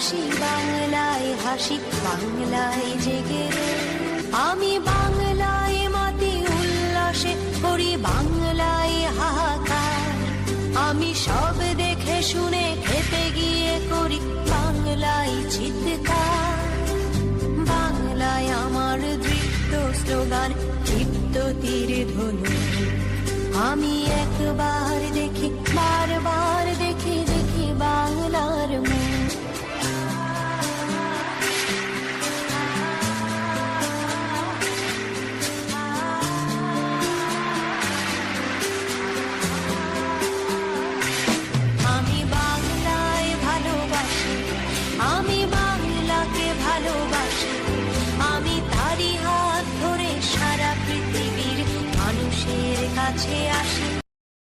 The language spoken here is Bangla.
ভালোবাসি, বাংলায় হাসি, বাংলায় জেগে আমি বাংলায় মাতি উল্লাসে করি বাংলায় হাহাকার। আমি সব দেখে শুনে খেতে গিয়ে করি বাংলায় চিৎকার। বাংলায় আমার দৃপ্ত স্লোগান, ক্ষিপ্ত তীর ধনু। আমি একবার দেখি, বারবার দেখি, দেখি বাংলার মুখ। আমি বাংলায় ভালোবাসি, আমি বাংলাকে ভালোবাসি। আমি তারি হাত ধরে সারা পৃথিবীর মানুষের কাছে আসি।